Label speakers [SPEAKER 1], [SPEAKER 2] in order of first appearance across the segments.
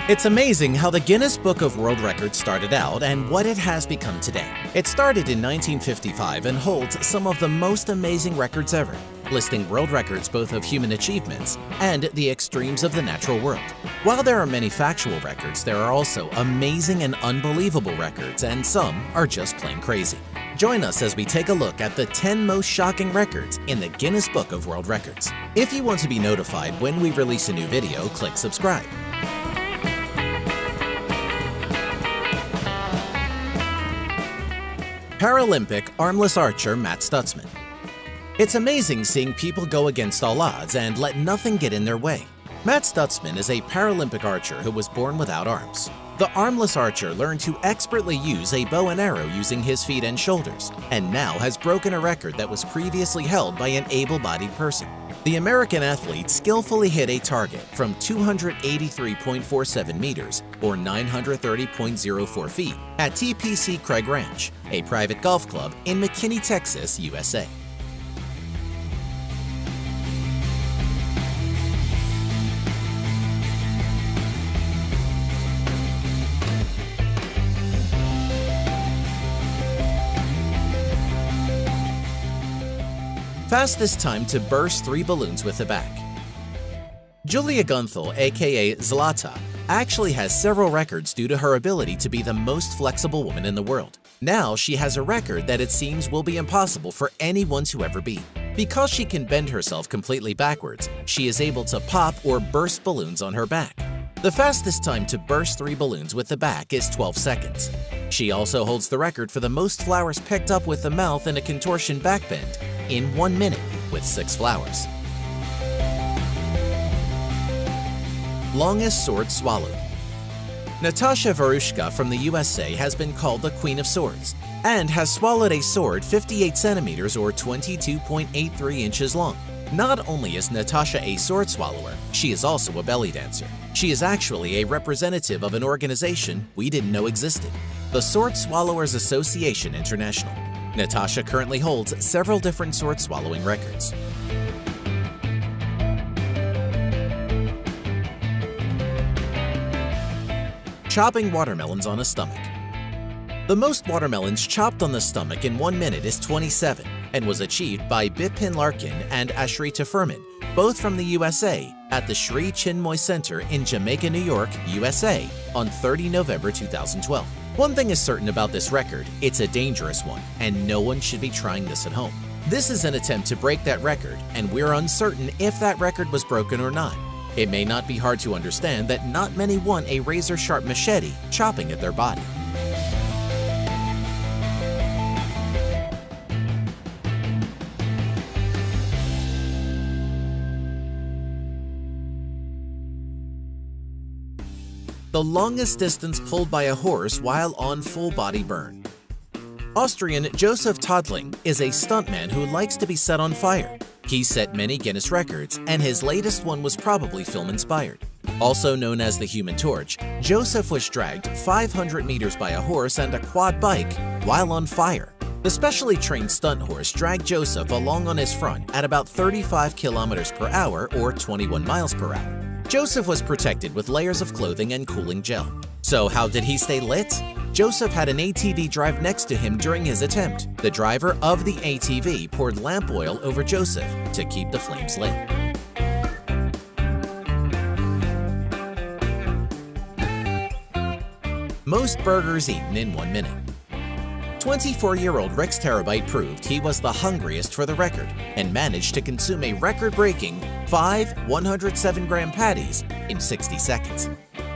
[SPEAKER 1] It's amazing how the Guinness Book of World Records started out and what it has become today. It started in 1955 and holds some of the most amazing records ever, listing world records both of human achievements and the extremes of the natural world. While there are many factual records, there are also amazing and unbelievable records, and some are just plain crazy. Join us as we take a look at the 10 most shocking records in the Guinness Book of World Records. If you want to be notified when we release a new video, click subscribe. Paralympic Armless Archer Matt Stutzman. It's amazing seeing people go against all odds and let nothing get in their way. Matt Stutzman is a Paralympic archer who was born without arms. The armless archer learned to expertly use a bow and arrow using his feet and shoulders, and now has broken a record that was previously held by an able-bodied person. The American athlete skillfully hit a target from 283.47 meters, or 930.04 feet, at TPC Craig Ranch, a private golf club in McKinney, Texas, USA. Fastest time to burst 3 balloons with the back. Julia Gunthal, aka Zlata, actually has several records due to her ability to be the most flexible woman in the world. Now she has a record that it seems will be impossible for anyone to ever beat. Because she can bend herself completely backwards, she is able to pop or burst balloons on her back. The fastest time to burst 3 balloons with the back is 12 seconds. She also holds the record for the most flowers picked up with the mouth in a contortion backbend in 1 minute with 6 flowers. Longest sword swallowed. Natasha Varushka from the USA has been called the Queen of Swords and has swallowed a sword 58 centimeters or 22.83 inches long. Not only is Natasha a sword swallower, she is also a belly dancer. She is actually a representative of an organization we didn't know existed, the Sword Swallowers Association International. Natasha currently holds several different sword swallowing records. Chopping watermelons on a stomach. The most watermelons chopped on the stomach in 1 minute is 27 and was achieved by Bipin Larkin and Ashrita Furman, both from the USA, at the Sri Chinmoy Center in Jamaica, New York, USA, on 30 November 2012. One thing is certain about this record, it's a dangerous one, and no one should be trying this at home. This is an attempt to break that record, and we're uncertain if that record was broken or not. It may not be hard to understand that not many want a razor-sharp machete chopping at their body. The longest distance pulled by a horse while on full-body burn. Austrian Joseph Todling is a stuntman who likes to be set on fire. He set many Guinness records, and his latest one was probably film-inspired. Also known as the Human Torch, Joseph was dragged 500 meters by a horse and a quad bike while on fire. The specially trained stunt horse dragged Joseph along on his front at about 35 kilometers per hour or 21 miles per hour. Joseph was protected with layers of clothing and cooling gel. So how did he stay lit? Joseph had an ATV drive next to him during his attempt. The driver of the ATV poured lamp oil over Joseph to keep the flames lit. Most burgers eaten in 1 minute. 24-year-old Rex Terabyte proved he was the hungriest for the record and managed to consume a record-breaking 5 107-gram patties in 60 seconds.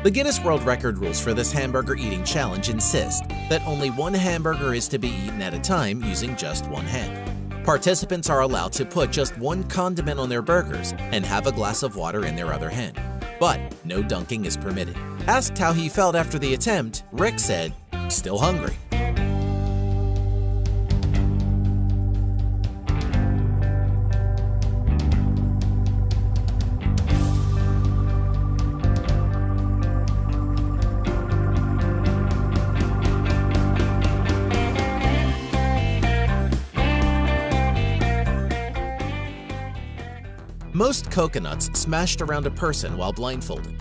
[SPEAKER 1] The Guinness World Record rules for this hamburger eating challenge insist that only 1 hamburger is to be eaten at a time using just 1 hand. Participants are allowed to put just 1 condiment on their burgers and have a glass of water in their other hand. But no dunking is permitted. Asked how he felt after the attempt, Rick said, "Still hungry." Most coconuts smashed around a person while blindfolded.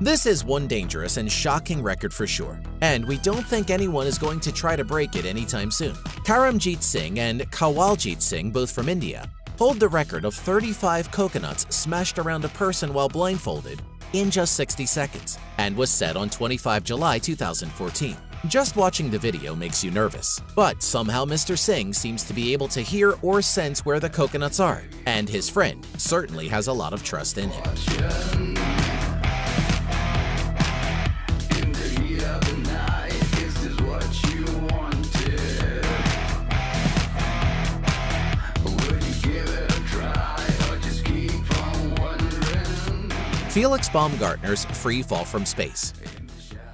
[SPEAKER 1] This is one dangerous and shocking record for sure, and we don't think anyone is going to try to break it anytime soon. Karamjit Singh and Kawaljit Singh, both from India, hold the record of 35 coconuts smashed around a person while blindfolded in just 60 seconds, and was set on 25 July 2014. Just watching the video makes you nervous, but somehow Mr. Singh seems to be able to hear or sense where the coconuts are, and his friend certainly has a lot of trust in him. Felix Baumgartner's free fall from space.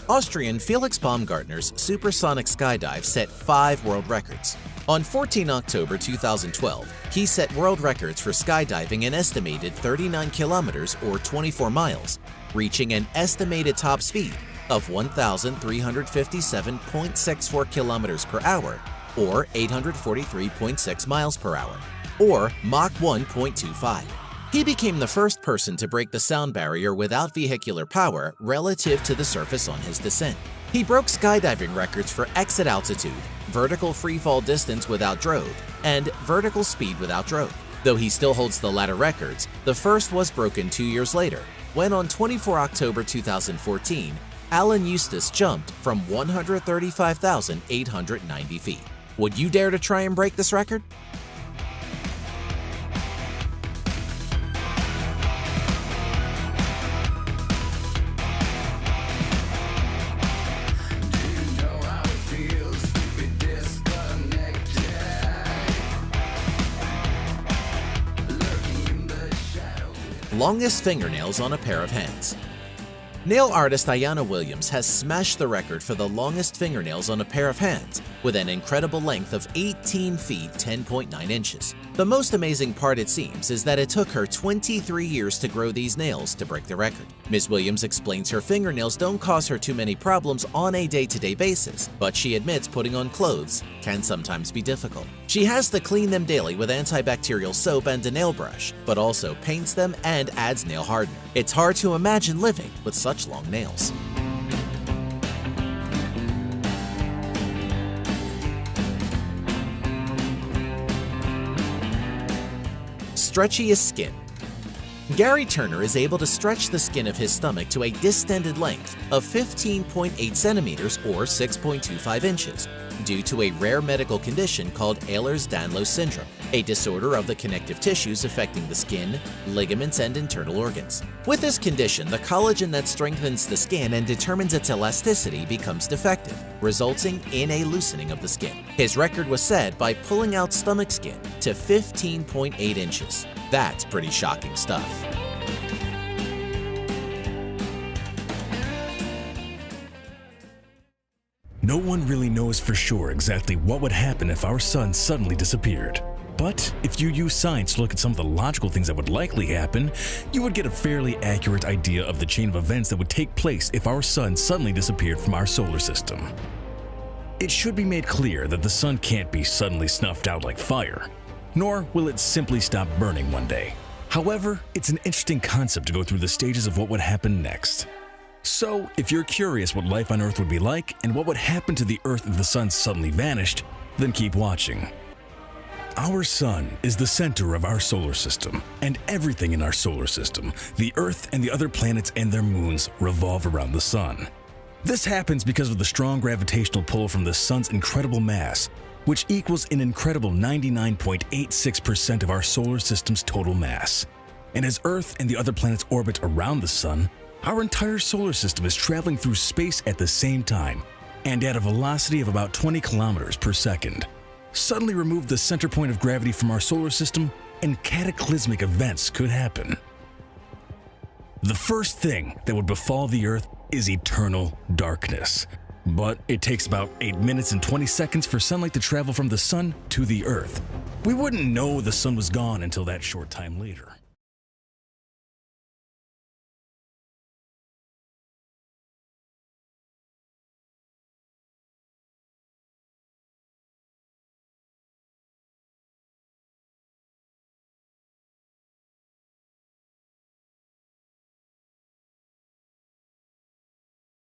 [SPEAKER 1] Austrian Felix Baumgartner's supersonic skydive set 5 world records. On 14 October 2012, he set world records for skydiving an estimated 39 kilometers or 24 miles, reaching an estimated top speed of 1,357.64 kilometers per hour or 843.6 miles per hour, or Mach 1.25. He became the first person to break the sound barrier without vehicular power relative to the surface on his descent. He broke skydiving records for exit altitude, vertical freefall distance without drogue, and vertical speed without drogue. Though he still holds the latter records, the first was broken 2 years later, when on 24 October 2014, Alan Eustace jumped from 135,890 feet. Would you dare to try and break this record? Longest fingernails on a pair of hands. Nail artist Ayanna Williams has smashed the record for the longest fingernails on a pair of hands with an incredible length of 18 feet 10.9 inches. The most amazing part, it seems, is that it took her 23 years to grow these nails to break the record. Ms. Williams explains her fingernails don't cause her too many problems on a day-to-day basis, but she admits putting on clothes can sometimes be difficult. She has to clean them daily with antibacterial soap and a nail brush, but also paints them and adds nail hardener. It's hard to imagine living with such long nails. Stretchiest skin. Gary Turner is able to stretch the skin of his stomach to a distended length of 15.8 centimeters or 6.25 inches due to a rare medical condition called Ehlers-Danlos syndrome, a disorder of the connective tissues affecting the skin, ligaments, and internal organs. With this condition, the collagen that strengthens the skin and determines its elasticity becomes defective, resulting in a loosening of the skin. His record was set by pulling out stomach skin to 15.8 inches. That's pretty shocking stuff.
[SPEAKER 2] No one really knows for sure exactly what would happen if our sun suddenly disappeared. But if you use science to look at some of the logical things that would likely happen, you would get a fairly accurate idea of the chain of events that would take place if our sun suddenly disappeared from our solar system. It should be made clear that the sun can't be suddenly snuffed out like fire, nor will it simply stop burning one day. However, it's an interesting concept to go through the stages of what would happen next. So, if you're curious what life on Earth would be like and what would happen to the Earth if the sun suddenly vanished, then keep watching. Our sun is the center of our solar system, and everything in our solar system, the Earth and the other planets and their moons, revolve around the sun. This happens because of the strong gravitational pull from the sun's incredible mass, which equals an incredible 99.86% of our solar system's total mass. And as Earth and the other planets orbit around the sun, our entire solar system is traveling through space at the same time, and at a velocity of about 20 kilometers per second. Suddenly remove the center point of gravity from our solar system, and cataclysmic events could happen. The first thing that would befall the Earth is eternal darkness. But it takes about 8 minutes and 20 seconds for sunlight to travel from the sun to the Earth. We wouldn't know the sun was gone until that short time later.